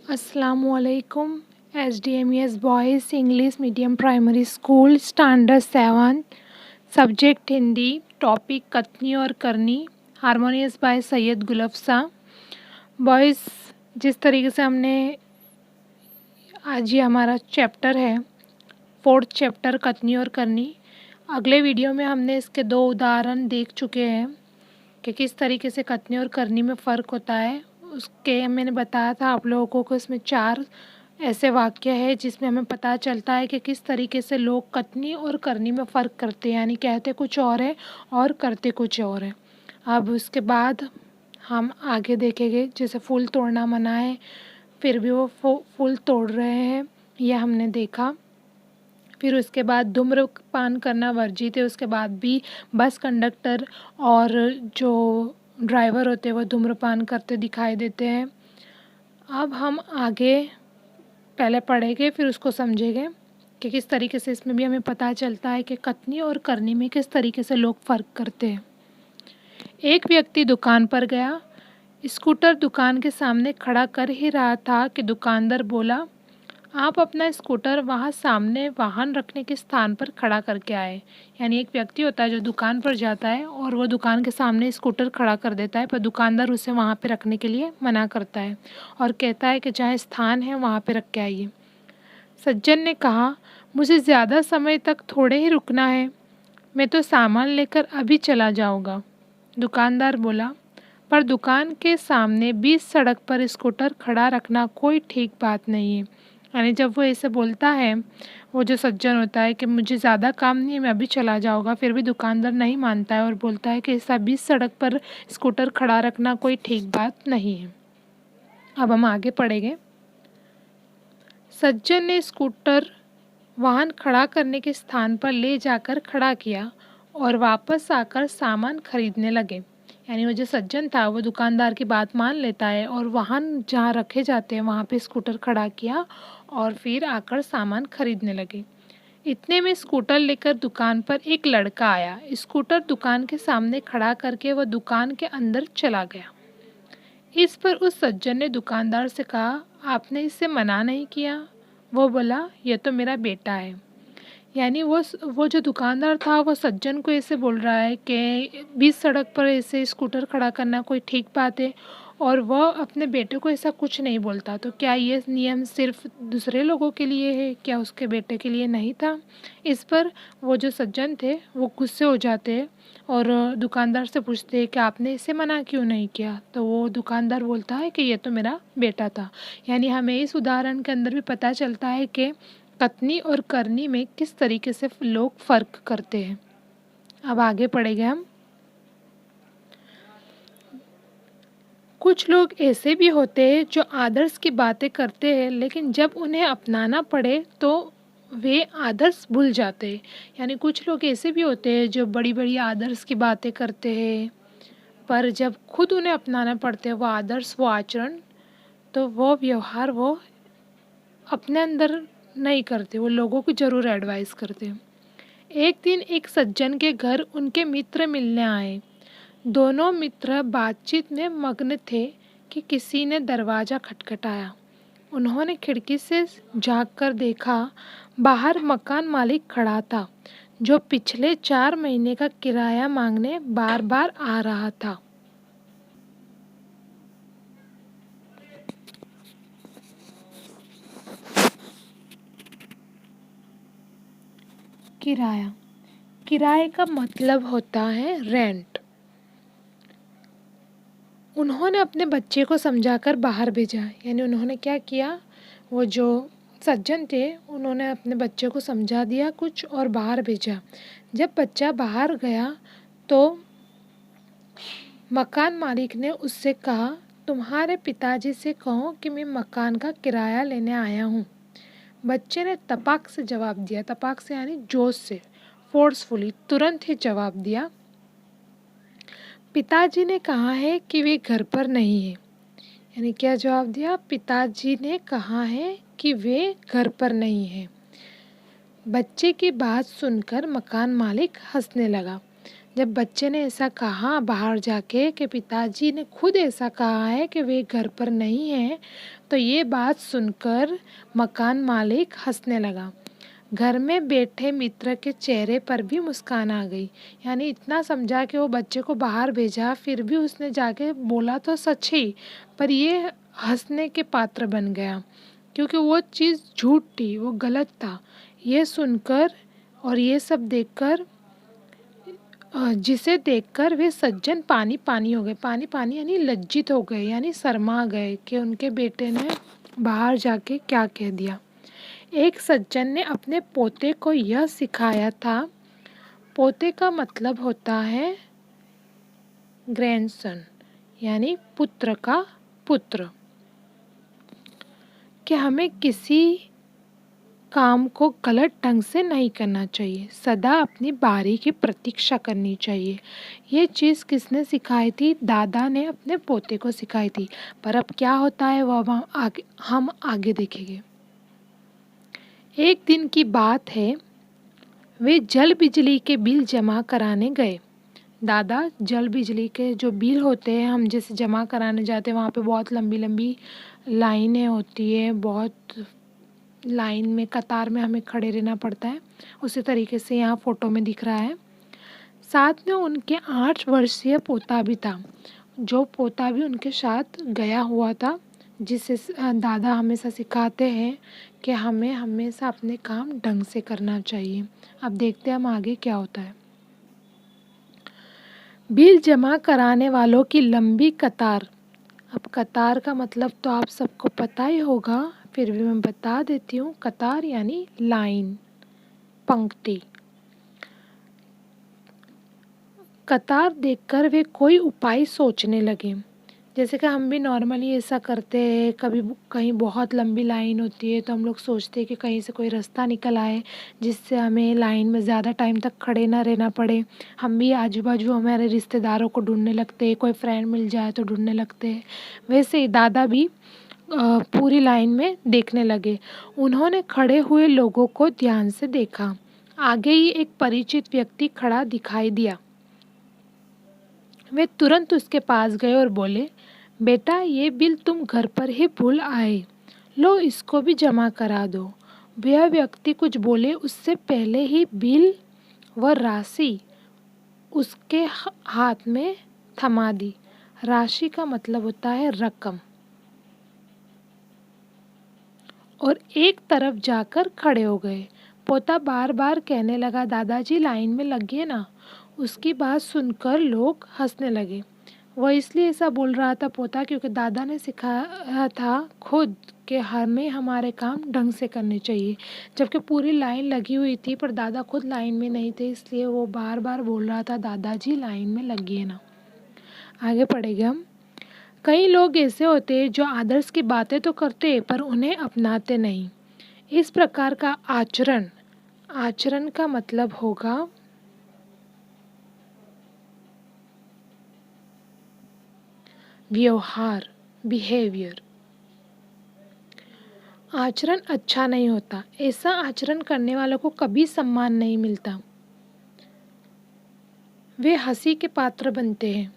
अस्सलामुअलैकुम। SDMES boys English medium primary school standard 7 subject Hindi topic कथनी और करनी हारमोनियस बाय सैयद गुलफ्सा। बॉयज़ जिस तरीके से हमने आज ये हमारा चैप्टर है 4th चैप्टर कथनी और करनी। अगले वीडियो में हमने इसके 2 उदाहरण देख चुके हैं कि किस तरीके से कथनी और करनी में फ़र्क होता है। उसके मैंने बताया था आप लोगों को इसमें 4 ऐसे वाक्य है जिसमें हमें पता चलता है कि किस तरीके से लोग कथनी और करनी में फ़र्क करते हैं, यानी कहते कुछ और है और करते कुछ और है। अब उसके बाद हम आगे देखेंगे, जैसे फूल तोड़ना मना है फिर भी वो फूल तोड़ रहे हैं, यह हमने देखा। फिर उसके बाद धूम्रपान करना वर्जित है, उसके बाद भी बस कंडक्टर और जो ड्राइवर होते हैं वो धूम्रपान करते दिखाई देते हैं। अब हम आगे पहले पढ़ेंगे फिर उसको समझेंगे कि किस तरीके से इसमें भी हमें पता चलता है कि कथनी और करनी में किस तरीके से लोग फ़र्क करते हैं। एक व्यक्ति दुकान पर गया। स्कूटर दुकान के सामने खड़ा कर ही रहा था कि दुकानदार बोला, आप अपना स्कूटर वहाँ सामने वाहन रखने के स्थान पर खड़ा करके आए। यानी एक व्यक्ति होता है जो दुकान पर जाता है और वो दुकान के सामने स्कूटर खड़ा कर देता है, पर दुकानदार उसे वहाँ पे रखने के लिए मना करता है और कहता है कि जहाँ स्थान है वहाँ पे रख के आइए। सज्जन ने कहा, मुझे ज़्यादा समय तक थोड़े ही रुकना है, मैं तो सामान लेकर अभी चला जाऊँगा। दुकानदार बोला, पर दुकान के सामने बीच सड़क पर स्कूटर खड़ा रखना कोई ठीक बात नहीं है। यानी जब वो ऐसे बोलता है, वो जो सज्जन होता है कि मुझे ज़्यादा काम नहीं है मैं अभी चला जाऊँगा, फिर भी दुकानदार नहीं मानता है और बोलता है कि ऐसा बीच सड़क पर स्कूटर खड़ा रखना कोई ठीक बात नहीं है। अब हम आगे पढ़ेंगे। सज्जन ने स्कूटर वाहन खड़ा करने के स्थान पर ले जाकर खड़ा किया और वापस आकर सामान खरीदने लगे। यानी वो जो सज्जन था वो दुकानदार की बात मान लेता है और वाहन जहाँ रखे जाते हैं वहाँ पे स्कूटर खड़ा किया और फिर आकर सामान खरीदने लगे। इतने में स्कूटर लेकर दुकान पर एक लड़का आया। स्कूटर दुकान के सामने खड़ा करके वह दुकान के अंदर चला गया। इस पर उस सज्जन ने दुकानदार से कहा, आपने इससे मना नहीं किया? वो बोला, यह तो मेरा बेटा है। यानी वो जो दुकानदार था वो सज्जन को ऐसे बोल रहा है कि बीच सड़क पर ऐसे स्कूटर खड़ा करना कोई ठीक बात है, और वह अपने बेटे को ऐसा कुछ नहीं बोलता। तो क्या ये नियम सिर्फ दूसरे लोगों के लिए है, क्या उसके बेटे के लिए नहीं था? इस पर वो जो सज्जन थे वो गुस्से हो जाते हैं और दुकानदार से पूछते हैं कि आपने इसे मना क्यों नहीं किया? तो वो दुकानदार बोलता है कि ये तो मेरा बेटा था। यानी हमें इस उदाहरण के अंदर भी पता चलता है कि कथनी और करनी में किस तरीके से लोग फ़र्क करते हैं। अब आगे पढ़ेंगे हम। कुछ लोग ऐसे भी होते हैं जो आदर्श की बातें करते हैं, लेकिन जब उन्हें अपनाना पड़े तो वे आदर्श भूल जाते हैं। यानी कुछ लोग ऐसे भी होते हैं जो बड़ी बड़ी आदर्श की बातें करते हैं, पर जब खुद उन्हें अपनाना पड़ते हैं वो आदर्श, वो आचरण, तो वो व्यवहार वो अपने अंदर नहीं करते, वो लोगों को ज़रूर एडवाइस करते हैं। एक दिन एक सज्जन के घर उनके मित्र मिलने आए। दोनों मित्र बातचीत में मग्न थे कि किसी ने दरवाज़ा खटखटाया। उन्होंने खिड़की से झांककर देखा, बाहर मकान मालिक खड़ा था, जो पिछले 4 महीने का किराया मांगने बार बार आ रहा था। किराया, किराए का मतलब होता है रेंट। उन्होंने अपने बच्चे को समझाकर बाहर भेजा। यानी उन्होंने क्या किया, वो जो सज्जन थे उन्होंने अपने बच्चे को समझा दिया कुछ और बाहर भेजा। जब बच्चा बाहर गया तो मकान मालिक ने उससे कहा, तुम्हारे पिताजी से कहो कि मैं मकान का किराया लेने आया हूँ। बच्चे ने तपाक से जवाब दिया, तपाक से यानी जोश से, फोर्सफुली, तुरंत ही जवाब दिया, पिताजी ने कहा है कि वे घर पर नहीं है। यानी क्या जवाब दिया, पिताजी ने कहा है कि वे घर पर नहीं है। बच्चे की बात सुनकर मकान मालिक हंसने लगा। जब बच्चे ने ऐसा कहा बाहर जाके कि पिताजी ने खुद ऐसा कहा है कि वे घर पर नहीं हैं, तो ये बात सुनकर मकान मालिक हंसने लगा। घर में बैठे मित्र के चेहरे पर भी मुस्कान आ गई। यानी इतना समझा कि वो बच्चे को बाहर भेजा, फिर भी उसने जाके बोला तो सच ही, पर ये हंसने के पात्र बन गया क्योंकि वो चीज़ झूठ थी, वो गलत था। ये सुनकर और ये सब देखकर जिसे देखकर वे सज्जन पानी पानी हो गए। पानी पानी यानी लज्जित हो गए, यानी शर्मा गए कि उनके बेटे ने बाहर जाके क्या कह दिया। एक सज्जन ने अपने पोते को यह सिखाया था, पोते का मतलब होता है ग्रैंडसन, यानी पुत्र का पुत्र, कि हमें किसी काम को गलत ढंग से नहीं करना चाहिए, सदा अपनी बारी की प्रतीक्षा करनी चाहिए। ये चीज़ किसने सिखाई थी? दादा ने अपने पोते को सिखाई थी। पर अब क्या होता है वो हम आगे देखेंगे। एक दिन की बात है, वे जल बिजली के बिल जमा कराने गए। दादा जल बिजली के जो बिल होते हैं, हम जैसे जमा कराने जाते हैं, वहाँ पे बहुत लंबी लंबी लाइनें होती है, बहुत लाइन में कतार में हमें खड़े रहना पड़ता है। उसी तरीके से यहाँ फ़ोटो में दिख रहा है। साथ में उनके 8 वर्षीय पोता भी था, जो पोता भी उनके साथ गया हुआ था, जिसे दादा हमेशा सिखाते हैं कि हमें हमेशा अपने काम ढंग से करना चाहिए। अब देखते हैं हम आगे क्या होता है। बिल जमा कराने वालों की लंबी कतार। अब कतार का मतलब तो आप सबको पता ही होगा, फिर भी मैं बता देती हूँ। कतार यानी लाइन, पंक्ति। कतार देखकर वे कोई उपाय सोचने लगे। जैसे कि हम भी नॉर्मली ऐसा करते हैं, कभी कहीं बहुत लंबी लाइन होती है तो हम लोग सोचते हैं कि कहीं से कोई रास्ता निकल आए जिससे हमें लाइन में ज़्यादा टाइम तक खड़े ना रहना पड़े। हम भी आजू बाजू हमारे रिश्तेदारों को ढूंढने लगते हैं, कोई फ्रेंड मिल जाए तो ढूंढने लगते हैं। वैसे ही दादा भी पूरी लाइन में देखने लगे। उन्होंने खड़े हुए लोगों को ध्यान से देखा। आगे ही एक परिचित व्यक्ति खड़ा दिखाई दिया। वे तुरंत उसके पास गए और बोले, बेटा ये बिल तुम घर पर ही भूल आए, लो इसको भी जमा करा दो। वह व्यक्ति कुछ बोले उससे पहले ही बिल व राशि उसके हाथ में थमा दी। राशि का मतलब होता है रकम। और एक तरफ जाकर खड़े हो गए। पोता बार बार कहने लगा, दादाजी लाइन में लगिए ना। उसकी बात सुनकर लोग हंसने लगे। वह इसलिए ऐसा बोल रहा था पोता, क्योंकि दादा ने सिखाया था खुद कि हमें हमारे काम ढंग से करने चाहिए। जबकि पूरी लाइन लगी हुई थी पर दादा खुद लाइन में नहीं थे, इसलिए वो बार बार बोल रहा था, दादाजी लाइन में लगिए ना। आगे पढ़ेंगे हम। कई लोग ऐसे होते हैं जो आदर्श की बातें तो करते हैं पर उन्हें अपनाते नहीं। इस प्रकार का आचरण, आचरण का मतलब होगा व्यवहार, बिहेवियर। आचरण अच्छा नहीं होता। ऐसा आचरण करने वालों को कभी सम्मान नहीं मिलता। वे हंसी के पात्र बनते हैं।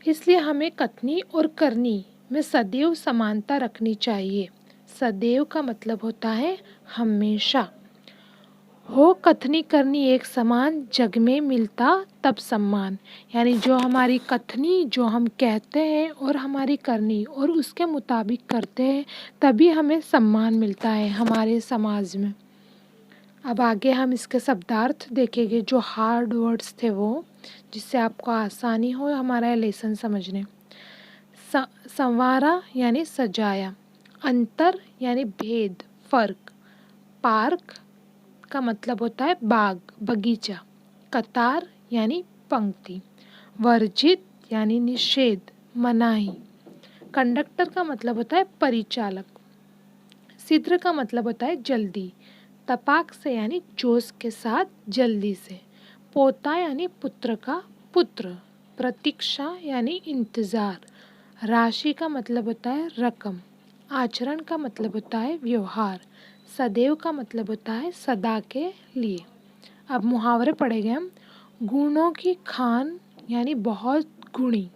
इसलिए हमें कथनी और करनी में सदैव समानता रखनी चाहिए। सदैव का मतलब होता है हमेशा। हो कथनी करनी एक समान, जग में मिलता तब सम्मान। यानी जो हमारी कथनी, जो हम कहते हैं, और हमारी करनी और उसके मुताबिक करते हैं, तभी हमें सम्मान मिलता है हमारे समाज में। अब आगे हम इसके शब्दार्थ देखेंगे, जो हार्ड वर्ड्स थे वो, जिससे आपको आसानी हो हमारा लेसन समझने। संवारा यानी सजाया। अंतर यानी भेद, फर्क। पार्क का मतलब होता है बाग, बगीचा। कतार यानी पंक्ति। वर्जित यानी निषेध, मनाही। कंडक्टर का मतलब होता है परिचालक। शीघ्र का मतलब होता है जल्दी। तपाक से यानी जोश के साथ, जल्दी से। पोता यानी पुत्र का पुत्र। प्रतीक्षा यानी इंतजार। राशि का मतलब होता है रकम। आचरण का मतलब होता है व्यवहार। सदैव का मतलब होता है सदा के लिए। अब मुहावरे पढ़ेंगे हम। गुणों की खान यानी बहुत गुणी।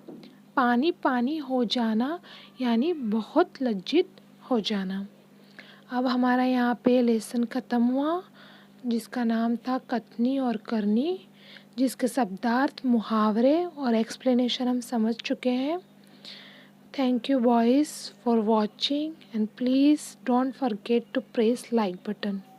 पानी पानी हो जाना यानी बहुत लज्जित हो जाना। अब हमारा यहाँ पे लेसन ख़त्म हुआ, जिसका नाम था कथनी और करनी, जिसके शब्दार्थ, मुहावरे और एक्सप्लेनेशन हम समझ चुके हैं। Thank you boys for watching, and please don't forget to press like button.